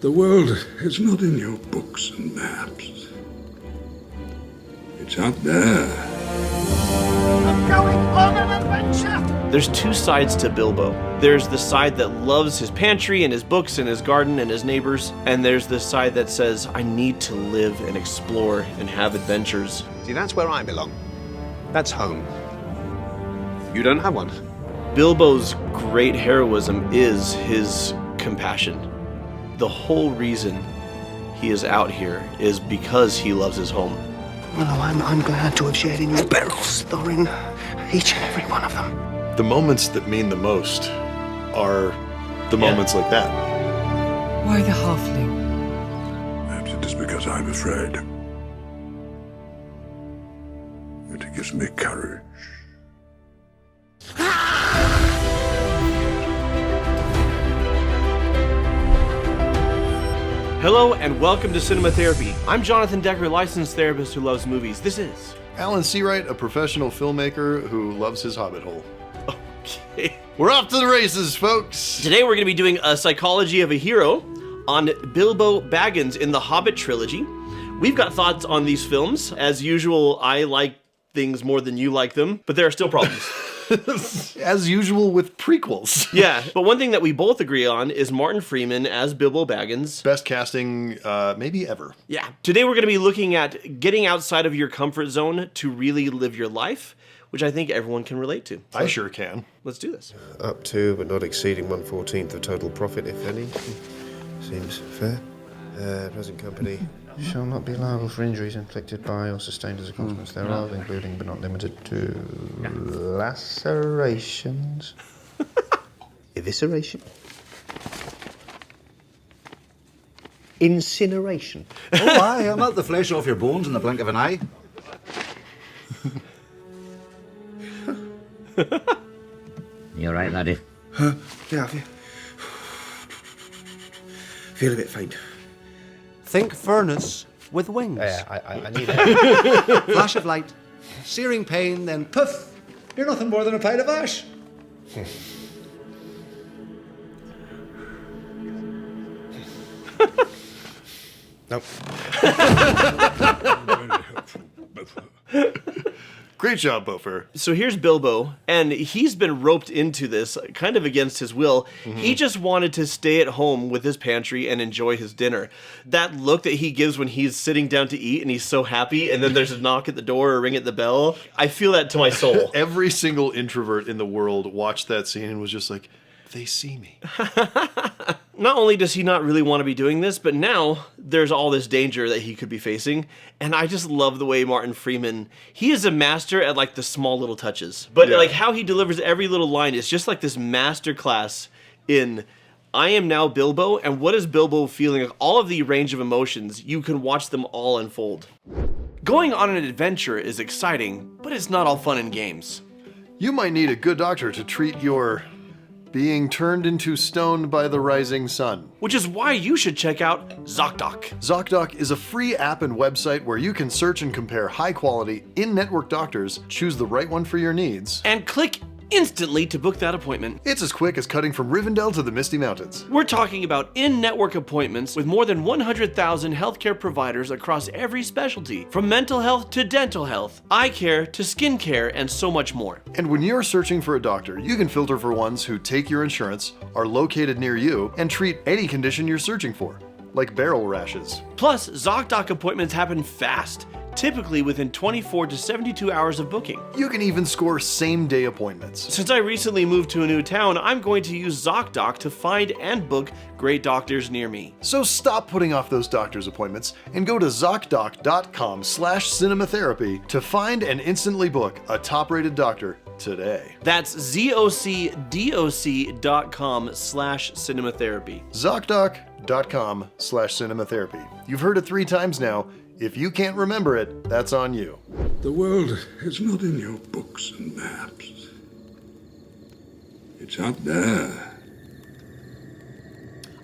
The world is not in your books and maps. It's out there. I'm going on an adventure! There's two sides to Bilbo. There's the side that loves his pantry and his books and his garden and his neighbors, and there's the side that says, I need to live and explore and have adventures. See, that's where I belong. That's home. You don't have one. Bilbo's great heroism is his compassion. The whole reason he is out here is because he loves his home. Oh, I'm glad to have shared in your perils, Thorin. Each and every one of them. The moments that mean the most are the moments like that. Why the halfling? Perhaps it is because I'm afraid. It gives me courage. Hello and welcome to Cinema Therapy. I'm Jonathan Decker, licensed therapist who loves movies. This is... Alan Seawright, a professional filmmaker who loves his hobbit hole. Okay. We're off to the races, folks! Today we're going to be doing a psychology of a hero on Bilbo Baggins in the Hobbit trilogy. We've got thoughts on these films. As usual, I like things more than you like them, but there are still problems. As usual with prequels. Yeah, but one thing that we both agree on is Martin Freeman as Bilbo Baggins. Best casting, maybe ever. Yeah. Today we're going to be looking at getting outside of your comfort zone to really live your life, which I think everyone can relate to. So I sure can. let's do this. Up to, but not exceeding 1/14 of total profit, if any. Seems fair. Present company shall not be liable for injuries inflicted by or sustained as a consequence thereof, including but not limited to lacerations, evisceration, incineration. Oh, aye, I'll melt the flesh off your bones in the blink of an eye. You all right, laddie? Yeah, feel a bit faint. Think furnace with wings. I need that. Flash of light, searing pain, then poof! You're nothing more than a pile of ash. Nope. Very helpful. Great job, Bofer. So here's Bilbo, and he's been roped into this kind of against his will. He just wanted to stay at home with his pantry and enjoy his dinner. That look that he gives when he's sitting down to eat and he's so happy, and then there's a knock at the door or a ring at the bell, I feel that to my soul. Every single introvert in the world watched that scene and was just like, they see me. Not only does he not really want to be doing this, but now there's all this danger that he could be facing. And I just love the way Martin Freeman, he is a master at like the small little touches. But like how he delivers every little line is just like this master class in I am now Bilbo, and what is Bilbo feeling? Like all of the range of emotions, you can watch them all unfold. Going on an adventure is exciting, but it's not all fun and games. You might need a good doctor to treat your being turned into stone by the rising sun. Which is why you should check out ZocDoc. ZocDoc is a free app and website where you can search and compare high-quality, in-network doctors, choose the right one for your needs, And click instantly to book that appointment. It's as quick as cutting from Rivendell to the Misty Mountains. We're talking about in-network appointments with more than 100,000 healthcare providers across every specialty, from mental health to dental health, eye care to skin care, and so much more. And when you're searching for a doctor, you can filter for ones who take your insurance, are located near you, and treat any condition you're searching for, like barrel rashes. Plus, ZocDoc appointments happen fast, typically within 24 to 72 hours of booking. You can even score same-day appointments. Since I recently moved to a new town, I'm going to use ZocDoc to find and book great doctors near me. So stop putting off those doctor's appointments and go to ZocDoc.com/cinematherapy to find and instantly book a top-rated doctor today. That's ZocDoc.com/cinematherapy. ZocDoc.com/cinematherapy. You've heard it 3 times now. If you can't remember it, that's on you. The world is not in your books and maps. It's out there.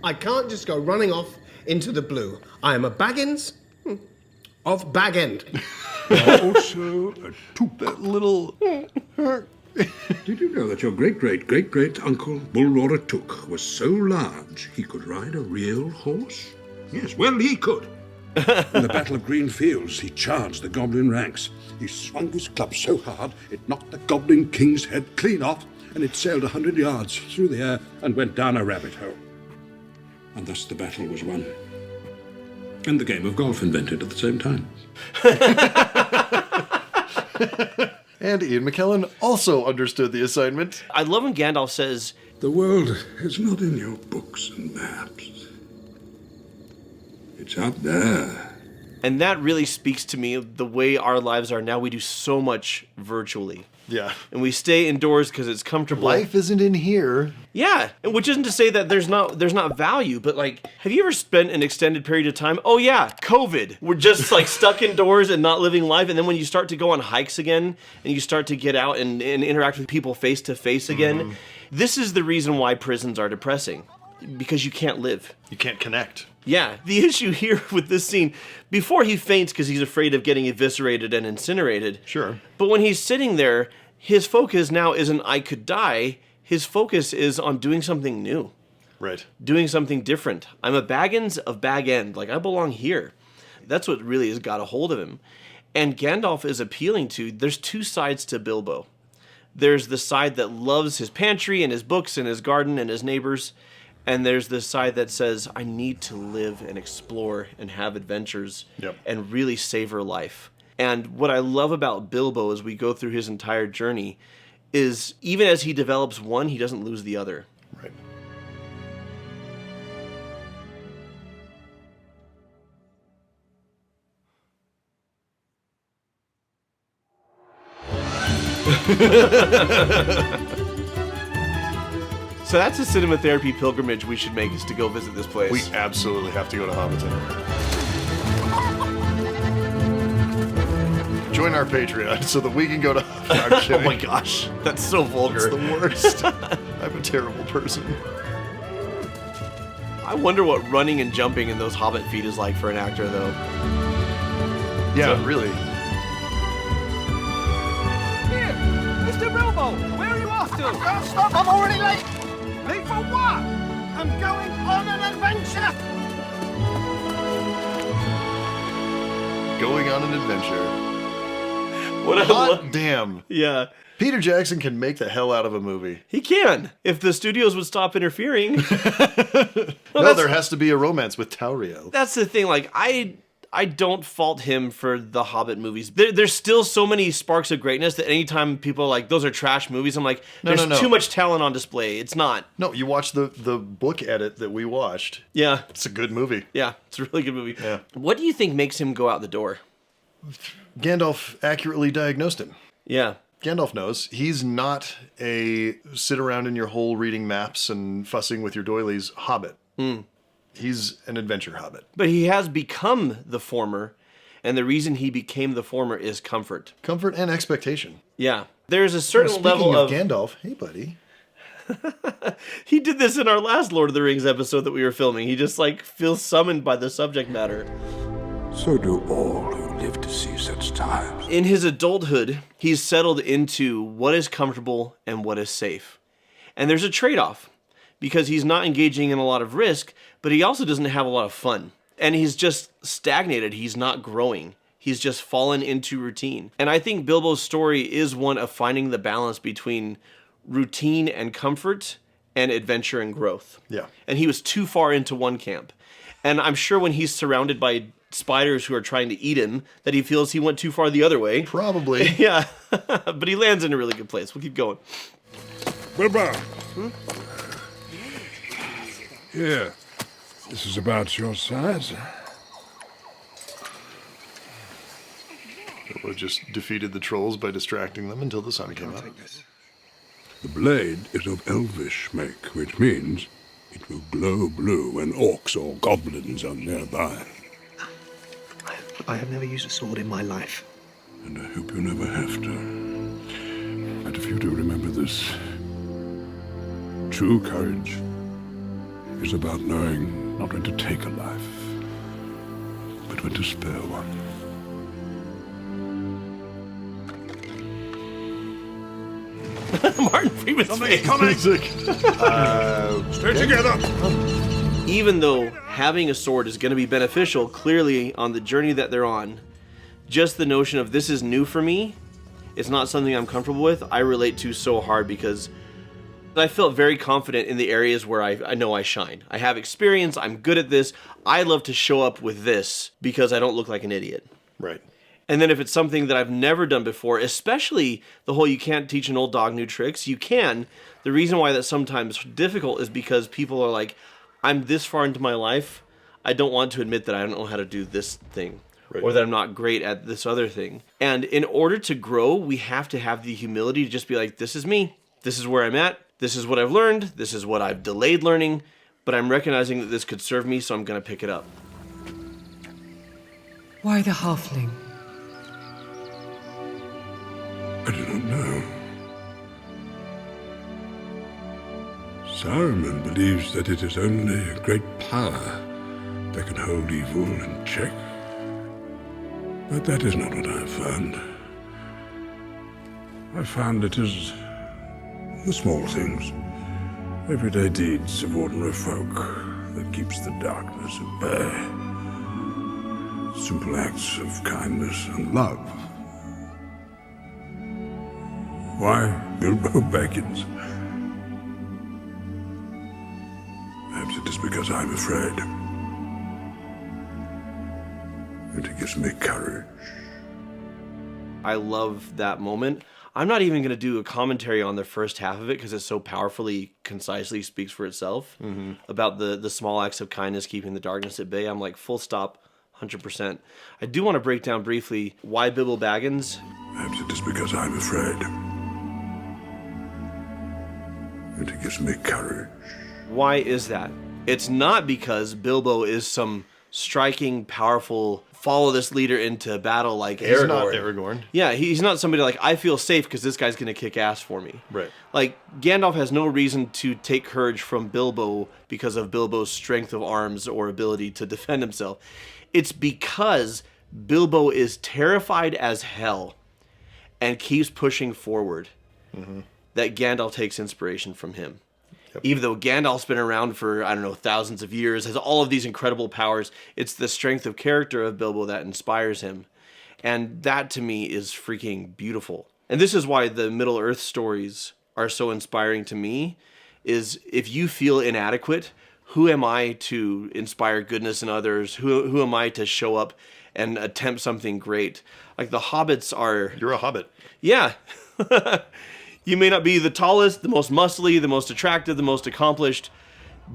I can't just go running off into the blue. I am a Baggins of Bag End. Also, That little Did you know that your great-great-great-great-uncle Bullroarer Took was so large he could ride a real horse? Yes, well, he could. In the Battle of Green Fields, he charged the goblin ranks. He swung his club so hard, it knocked the goblin king's head clean off, and it sailed 100 yards through the air and went down a rabbit hole. And thus the battle was won. And the game of golf invented at the same time. And Ian McKellen also understood the assignment. I love when Gandalf says, The world is not in your books and maps. It's out there. and that really speaks to me of the way our lives are now. We do so much virtually. Yeah. And we stay indoors because it's comfortable. Life isn't in here. Yeah, and which isn't to say that there's not value, but like, have you ever spent an extended period of time? Oh yeah, COVID. We're just like stuck indoors and not living life, and then when you start to go on hikes again, and you start to get out and interact with people face to face again, this is the reason why prisons are depressing, because you can't live. You can't connect. Yeah, the issue here with this scene, before he faints because he's afraid of getting eviscerated and incinerated. Sure. But when he's sitting there, his focus now isn't I could die. His focus is on doing something new. Right. Doing something different. I'm a Baggins of Bag End. Like, I belong here. That's what really has got a hold of him. And Gandalf is appealing to, there's two sides to Bilbo. There's the side that loves his pantry and his books and his garden and his neighbors. And there's the side that says, I need to live and explore and have adventures and really savor life. And what I love about Bilbo as we go through his entire journey is even as he develops one, he doesn't lose the other. Right. So that's a cinema therapy pilgrimage we should make, is to go visit this place. We absolutely have to go to Hobbiton. Join our Patreon so that we can go to... Oh my gosh, that's so vulgar. It's the worst. I'm a terrible person. I wonder what running and jumping in those hobbit feet is like for an actor, though. Yeah, really. Here, Mr. Bilbo, where are you off to? I can't stop, I'm already late. Late for what? I'm going on an adventure. Going on an adventure. What a Hot damn. Yeah. Peter Jackson can make the hell out of a movie. He can, if the studios would stop interfering. No, there has to be a romance with Tauriel. That's the thing, like, I don't fault him for the Hobbit movies. There's still so many sparks of greatness that anytime people are like, those are trash movies, I'm like, there's too much talent on display. It's not. No, you watch the book edit that we watched. Yeah. It's a good movie. Yeah, it's a really good movie. Yeah. What do you think makes him go out the door? Gandalf accurately diagnosed him. Yeah. Gandalf knows. He's not a sit around in your hole reading maps and fussing with your doilies hobbit. He's an adventure hobbit. But he has become the former, and the reason he became the former is comfort. Comfort and expectation. Yeah. There's a certain level Speaking of Gandalf, hey buddy. He did this in our last Lord of the Rings episode that we were filming. He just like feels summoned by the subject matter. So do all who live to see such times. In his adulthood, he's settled into what is comfortable and what is safe. And there's a trade-off, because he's not engaging in a lot of risk, but he also doesn't have a lot of fun. And he's just stagnated. He's not growing. He's just fallen into routine. And I think Bilbo's story is one of finding the balance between routine and comfort and adventure and growth. Yeah. And he was too far into one camp. And I'm sure when he's surrounded by spiders who are trying to eat him, that he feels he went too far the other way. Probably. Yeah. But he lands in a really good place. We'll keep going. Bilbo. Here. This is about your size. Bilbo just defeated the trolls by distracting them until the sun came up. The blade is of elvish make, which means it will glow blue when orcs or goblins are nearby. I have never used a sword in my life. And I hope you never have to. And if you do remember this, true courage is about knowing not when to take a life, but when to spare one. Martin Freeman's face. Stay together. Even though having a sword is going to be beneficial, clearly on the journey that they're on, just the notion of this is new for me, it's not something I'm comfortable with, I relate to so hard because I felt very confident in the areas where I know I shine. I have experience, I'm good at this, I love to show up with this because I don't look like an idiot. Right. And then if it's something that I've never done before, especially the whole you can't teach an old dog new tricks, you can. The reason why that's sometimes difficult is because people are like, I'm this far into my life, I don't want to admit that I don't know how to do this thing. Right. Or that I'm not great at this other thing. And in order to grow, we have to have the humility to just be like, this is me, this is where I'm at, this is what I've learned, this is what I've delayed learning, but I'm recognizing that this could serve me, so I'm going to pick it up. Why the halfling? I do not know. Saruman believes that it is only a great power that can hold evil in check. But that is not what I have found. I found it is the small things, everyday deeds of ordinary folk that keeps the darkness at bay. Simple acts of kindness and love. Why Bilbo Baggins? Perhaps it is because I'm afraid. And it gives me courage. I love that moment. I'm not even going to do a commentary on the first half of it because it so powerfully, concisely speaks for itself about the small acts of kindness keeping the darkness at bay. I'm like, full stop, 100%. I do want to break down briefly why Bilbo Baggins. Perhaps it is because I'm afraid. And it gives me courage. Why is that? It's not because Bilbo is some striking, powerful, follow this leader into battle like Aragorn. He's not Aragorn. Yeah, he's not somebody like, I feel safe because this guy's going to kick ass for me. Right. Like, Gandalf has no reason to take courage from Bilbo because of Bilbo's strength of arms or ability to defend himself. It's because Bilbo is terrified as hell and keeps pushing forward that Gandalf takes inspiration from him. Even though Gandalf's been around for, I don't know, thousands of years, has all of these incredible powers, it's the strength of character of Bilbo that inspires him. And that, to me, is freaking beautiful. And this is why the Middle-earth stories are so inspiring to me, is if you feel inadequate, who am I to inspire goodness in others? Who am I to show up and attempt something great? Like, the hobbits are... You're a hobbit. Yeah. You may not be the tallest, the most muscly, the most attractive, the most accomplished.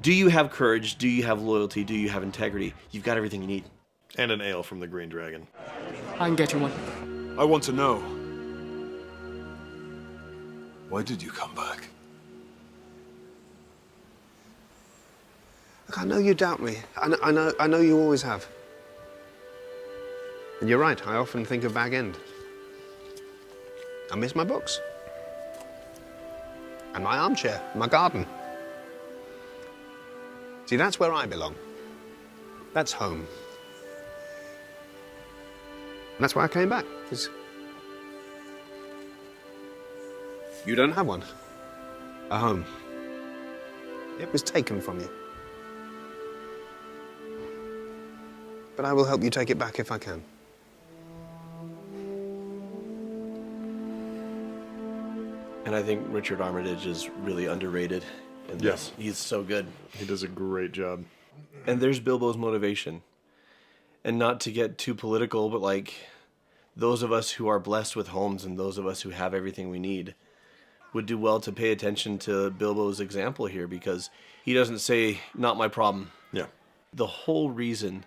Do you have courage? Do you have loyalty? Do you have integrity? You've got everything you need. And an ale from the Green Dragon. I can get you one. I want to know. Why did you come back? Look, I know you doubt me. I know you always have. And you're right, I often think of Bag End. I miss my books. And my armchair, my garden. See, that's where I belong. That's home. And that's why I came back, because you don't have one. A home. It was taken from you. But I will help you take it back if I can. And I think Richard Armitage is really underrated in this. Yes. He's so good. He does a great job. And there's Bilbo's motivation. And not to get too political, but like those of us who are blessed with homes and those of us who have everything we need would do well to pay attention to Bilbo's example here, because he doesn't say, not my problem. Yeah. The whole reason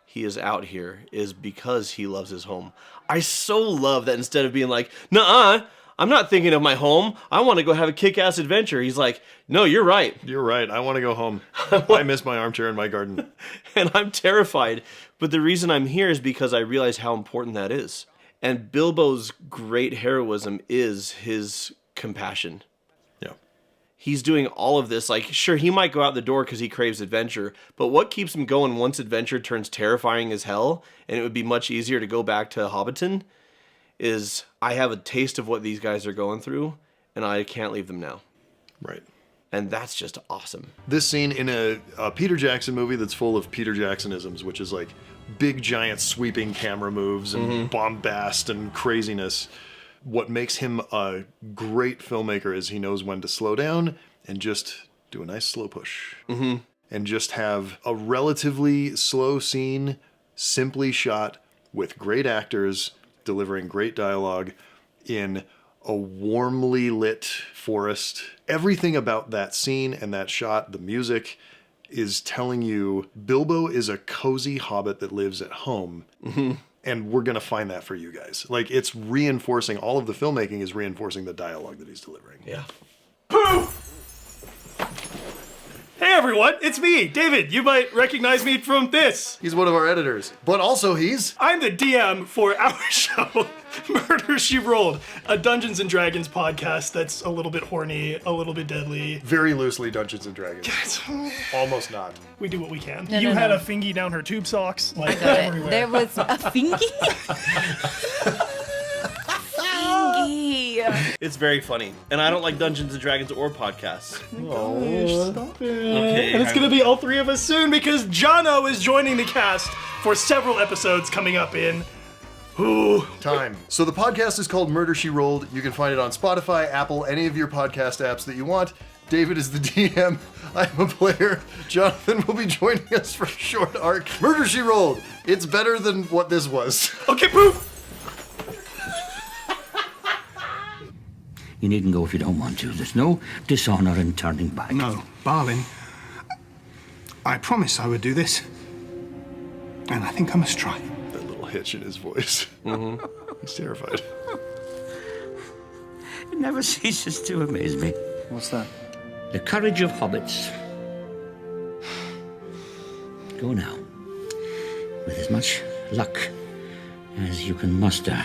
he is out here is because he loves his home. I so love that instead of being like, nuh-uh, I'm not thinking of my home. I want to go have a kick-ass adventure. He's like, no, you're right. You're right. I want to go home. I miss my armchair in my garden. And I'm terrified. But the reason I'm here is because I realize how important that is. And Bilbo's great heroism is his compassion. Yeah. He's doing all of this. Like, sure, he might go out the door because he craves adventure. But what keeps him going once adventure turns terrifying as hell, and it would be much easier to go back to Hobbiton, is I have a taste of what these guys are going through, and I can't leave them now. Right. And that's just awesome. This scene in a Peter Jackson movie that's full of Peter Jacksonisms, which is like big, giant, sweeping camera moves and bombast and craziness. What makes him a great filmmaker is he knows when to slow down and just do a nice slow push. And just have a relatively slow scene, simply shot with great actors delivering great dialogue in a warmly lit forest. Everything about that scene and that shot, the music, is telling you Bilbo is a cozy hobbit that lives at home. And we're going to find that for you guys. Like, it's reinforcing, all of the filmmaking is reinforcing the dialogue that he's delivering. Yeah. Hey everyone, it's me, David. You might recognize me from this. He's one of our editors, but also I'm the DM for our show, Murder, She Rolled, a Dungeons & Dragons podcast that's a little bit horny, a little bit deadly. Very loosely Dungeons & Dragons. Almost not. We do what we can. No, you no, had no. a fingy down her tube socks. I Like got everywhere. it. There was a fingy? Fingy. It's very funny. And I don't like Dungeons & Dragons or podcasts. Oh, stop it. Okay, And it's going to be all three of us soon because Jono is joining the cast for several episodes coming up in time. So the podcast is called Murder, She Rolled. You can find it on Spotify, Apple, any of your podcast apps that you want. David is the DM. I'm a player. Jonathan will be joining us for a short arc. Murder, She Rolled. It's better than what this was. Okay, poop. You needn't go if you don't want to. There's no dishonor in turning back. No, Balin. I promised I would do this. And I think I must try. That little hitch in his voice. He's terrified. It never ceases to amaze me. What's that? The courage of hobbits. Go now. With as much luck as you can muster.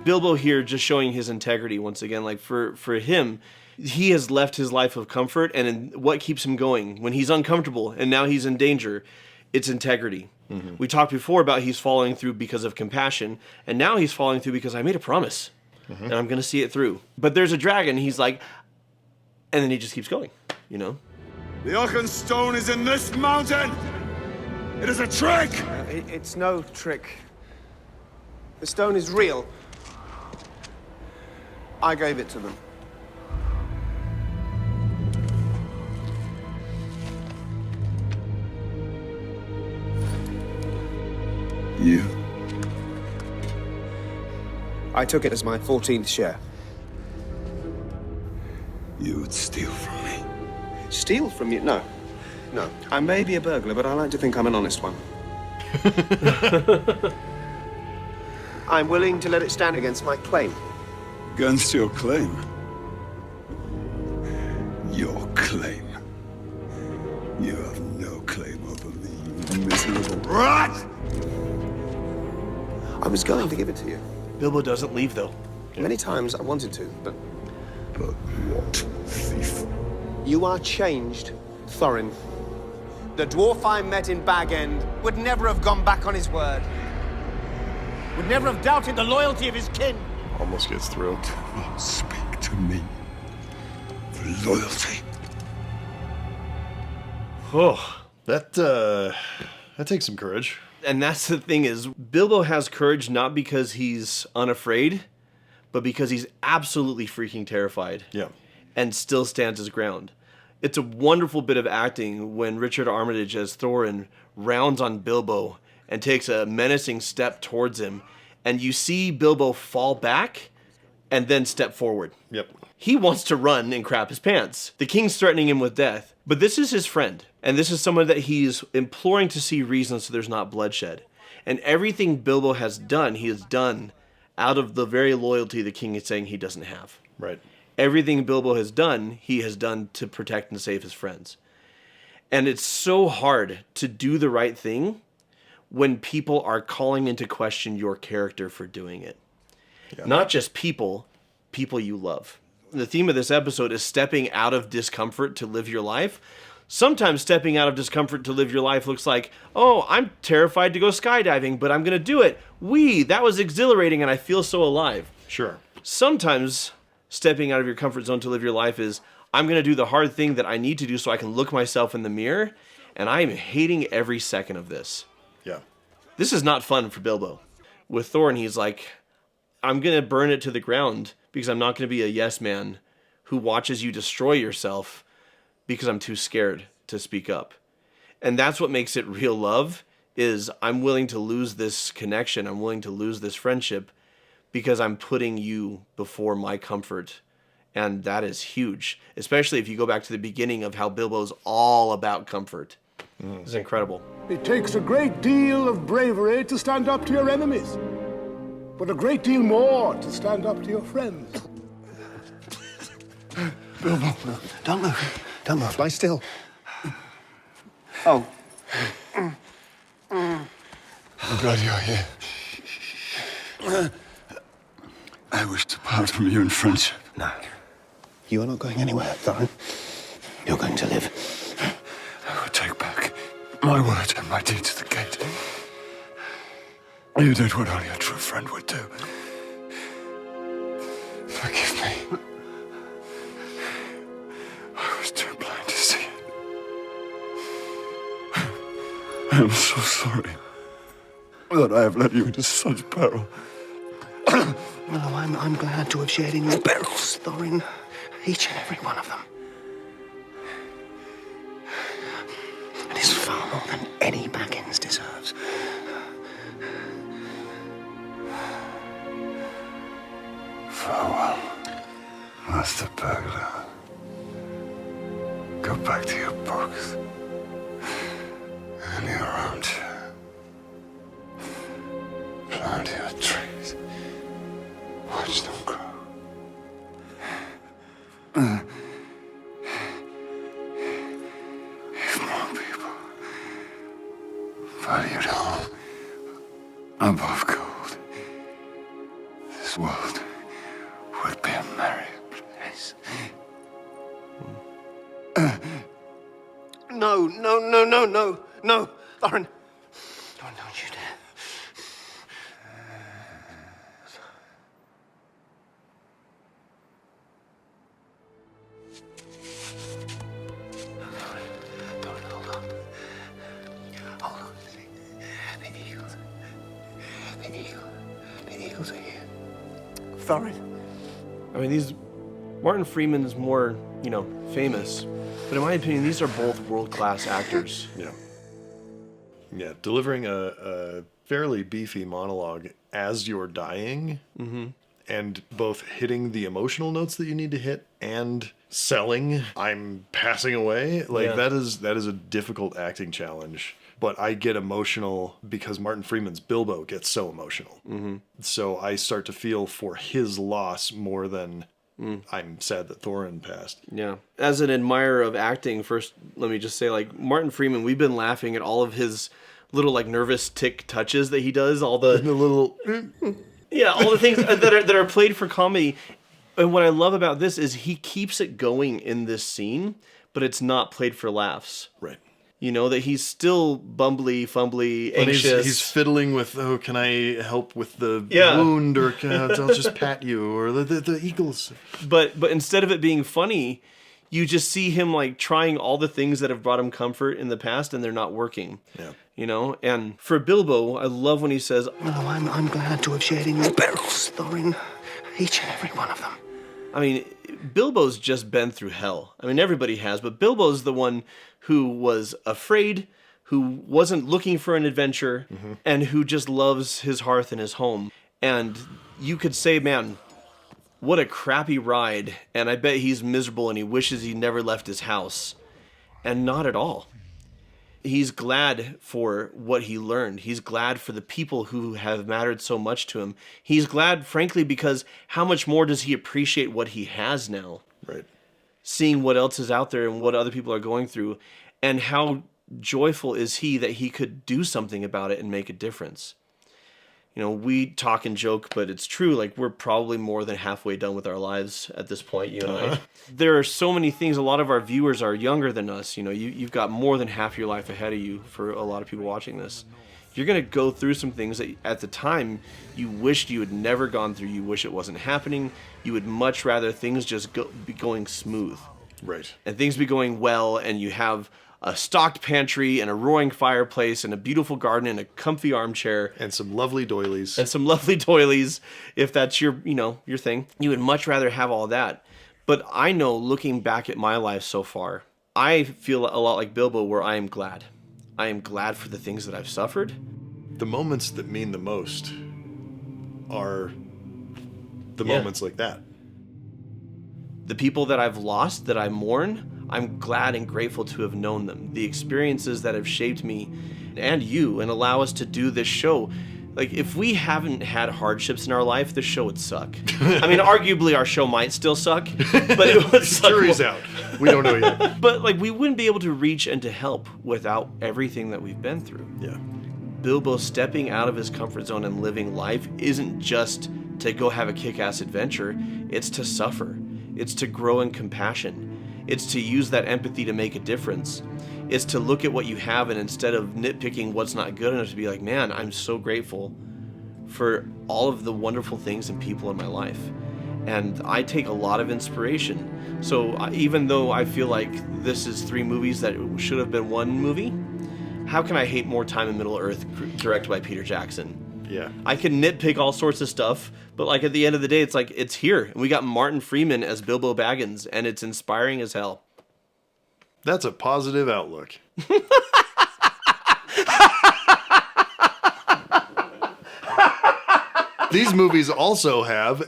Bilbo here just showing his integrity once again. Like for him, he has left his life of comfort, and what keeps him going when he's uncomfortable and now he's in danger, it's integrity. We talked before about he's following through because of compassion, and now he's following through because I made a promise and I'm going to see it through. But there's a dragon, he's like, and then he just keeps going, you know? The Oaken Stone is in this mountain! It is a trick! It's no trick. The stone is real. I gave it to them. You? I took it as my 14th share. You would steal from me. Steal from you? No. No. I may be a burglar, but I like to think I'm an honest one. I'm willing to let it stand against my claim. Against your claim? Your claim? You have no claim over me, you miserable rat! I was going to give it to you. Bilbo doesn't leave though. Many times I wanted to, but... But what, thief? You are changed, Thorin. The dwarf I met in Bag End would never have gone back on his word. Would never have doubted the loyalty of his kin. Almost gets through. Do not speak to me for loyalty. Oh, That takes some courage. and that's the thing is Bilbo has courage not because he's unafraid, but because he's absolutely freaking terrified. Yeah. And still stands his ground. It's a wonderful bit of acting when Richard Armitage as Thorin rounds on Bilbo and takes a menacing step towards him, and you see Bilbo fall back and then step forward. Yep. He wants to run and crap his pants. The king's threatening him with death, but this is his friend, and this is someone that he's imploring to see reason so there's not bloodshed. And everything Bilbo has done, he has done out of the very loyalty the king is saying he doesn't have. Right. Everything Bilbo has done, he has done to protect and save his friends. And it's so hard to do the right thing when people are calling into question your character for doing it. Yeah. Not just people you love. The theme of this episode is stepping out of discomfort to live your life. Sometimes stepping out of discomfort to live your life looks like, oh, I'm terrified to go skydiving, but I'm going to do it. That was exhilarating and I feel so alive. Sure. Sometimes stepping out of your comfort zone to live your life is, I'm going to do the hard thing that I need to do so I can look myself in the mirror, and I am hating every second of this. Yeah. This is not fun for Bilbo. With Thorin, he's like, I'm going to burn it to the ground because I'm not going to be a yes man who watches you destroy yourself because I'm too scared to speak up. And that's what makes it real love, is I'm willing to lose this connection. I'm willing to lose this friendship because I'm putting you before my comfort. And that is huge, especially if you go back to the beginning of how Bilbo's all about comfort. It's incredible. It takes a great deal of bravery to stand up to your enemies, but a great deal more to stand up to your friends. Bilbo, no, don't move. Don't move. Lie still. Oh. I'm glad you're here. I wish to part from you in friendship. No. You are not going anywhere, Thorin. You're going to live. I will take back my word and my deed to the gate. You did what only a true friend would do. Forgive me. I was too blind to see it. I am so sorry that I have led you into such peril. No, I'm glad to have shared in your perils, Thorin. Each and every one of them. It is far more than any Baggins deserves. Farewell, Master Burglar. Go back to your books and your armchair. Plant your trees. Watch them grow. If more people valued home above gold, this world would be a merry place. No, Thorin. Don't you dare. The eagles are here. Thorin. I mean, Martin Freeman is more, famous. But in my opinion, these are both world-class actors. Yeah. Yeah, delivering a fairly beefy monologue as you're dying, and both hitting the emotional notes that you need to hit and selling, I'm passing away. That is a difficult acting challenge. But I get emotional because Martin Freeman's Bilbo gets so emotional. So I start to feel for his loss more than I'm sad that Thorin passed. Yeah. As an admirer of acting, first, let me just say, Martin Freeman, we've been laughing at all of his little, nervous tick touches that he does. All the little... Yeah, all the things that are played for comedy. And what I love about this is he keeps it going in this scene, but it's not played for laughs. Right. That he's still bumbly, fumbly, anxious. He's fiddling with, can I help with the wound, or I'll just pat you, or the eagles. But instead of it being funny, you just see him trying all the things that have brought him comfort in the past, and they're not working. Yeah. And for Bilbo, I love when he says, No, I'm glad to have shared in your perils, Thorin. Each and every one of them. I mean, Bilbo's just been through hell. I mean, everybody has, but Bilbo's the one who was afraid, who wasn't looking for an adventure, and who just loves his hearth and his home. And you could say, man, what a crappy ride, and I bet he's miserable and he wishes he never left his house. And not at all. He's glad for what he learned. He's glad for the people who have mattered so much to him. He's glad, frankly, because how much more does he appreciate what he has now? Right. Seeing what else is out there and what other people are going through, and how joyful is he that he could do something about it and make a difference. You know, we talk and joke, but it's true. Like, we're probably more than halfway done with our lives at this point, you and I. There are so many things. A lot of our viewers are younger than us. You know, you've got more than half your life ahead of you for a lot of people watching this. You're going to go through some things that at the time you wished you had never gone through. You wish it wasn't happening. You would much rather things just be going smooth. Right. And things be going well, and you have a stocked pantry and a roaring fireplace and a beautiful garden and a comfy armchair. And some lovely doilies. And some lovely doilies, if that's your, you know, your thing. You would much rather have all that. But I know, looking back at my life so far, I feel a lot like Bilbo, where I am glad. I am glad for the things that I've suffered. The moments that mean the most are the moments like that. The people that I've lost, that I mourn, I'm glad and grateful to have known them. The experiences that have shaped me and you and allow us to do this show. Like, if we haven't had hardships in our life, this show would suck. I mean, arguably our show might still suck, but it would suck. Jury's out. We don't know yet. But, like, we wouldn't be able to reach and to help without everything that we've been through. Yeah. Bilbo stepping out of his comfort zone and living life isn't just to go have a kick-ass adventure. It's to suffer. It's to grow in compassion. It's to use that empathy to make a difference. It's to look at what you have, and instead of nitpicking what's not good enough, to be like, man, I'm so grateful for all of the wonderful things and people in my life. And I take a lot of inspiration. So even though I feel like this is 3 movies that should have been 1 movie, how can I hate More Time in Middle-earth, directed by Peter Jackson? Yeah. I can nitpick all sorts of stuff, but like at the end of the day, it's like, it's here. And we got Martin Freeman as Bilbo Baggins, and it's inspiring as hell. That's a positive outlook. These movies also have...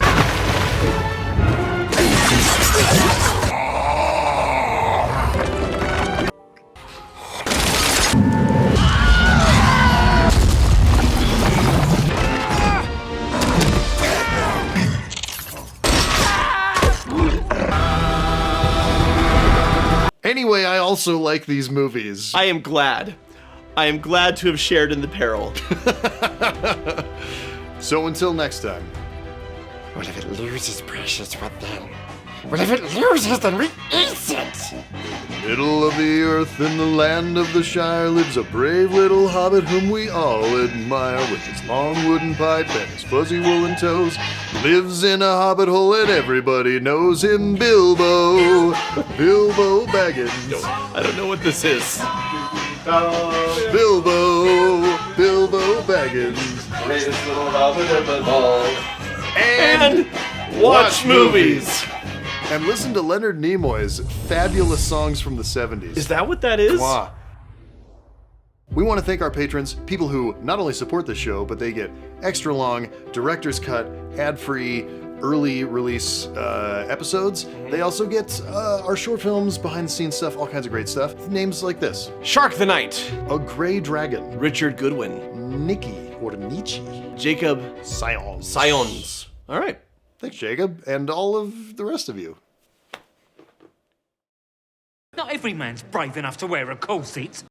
Anyway, I also like these movies. I am glad. I am glad to have shared in the peril. So until next time. Well, if it loses precious, what then? Well, if it loses, then we eat it! In the middle of the earth, in the land of the Shire, lives a brave little hobbit whom we all admire. With his long wooden pipe and his fuzzy woolen toes, lives in a hobbit hole and everybody knows him, Bilbo. Bilbo Baggins. I don't know what this is. Bilbo Baggins. Greatest little hobbit of them all. And watch movies. And listen to Leonard Nimoy's fabulous songs from the 70s. Is that what that is? Wow. We want to thank our patrons, people who not only support the show, but they get extra long, director's cut, ad-free, early release episodes. They also get our short films, behind-the-scenes stuff, all kinds of great stuff. Names like this. Shark the Knight. A Gray Dragon. Richard Goodwin. Nikki, or Nietzsche. Jacob Sions. All right. Thanks, Jacob, and all of the rest of you. Not every man's brave enough to wear a corset.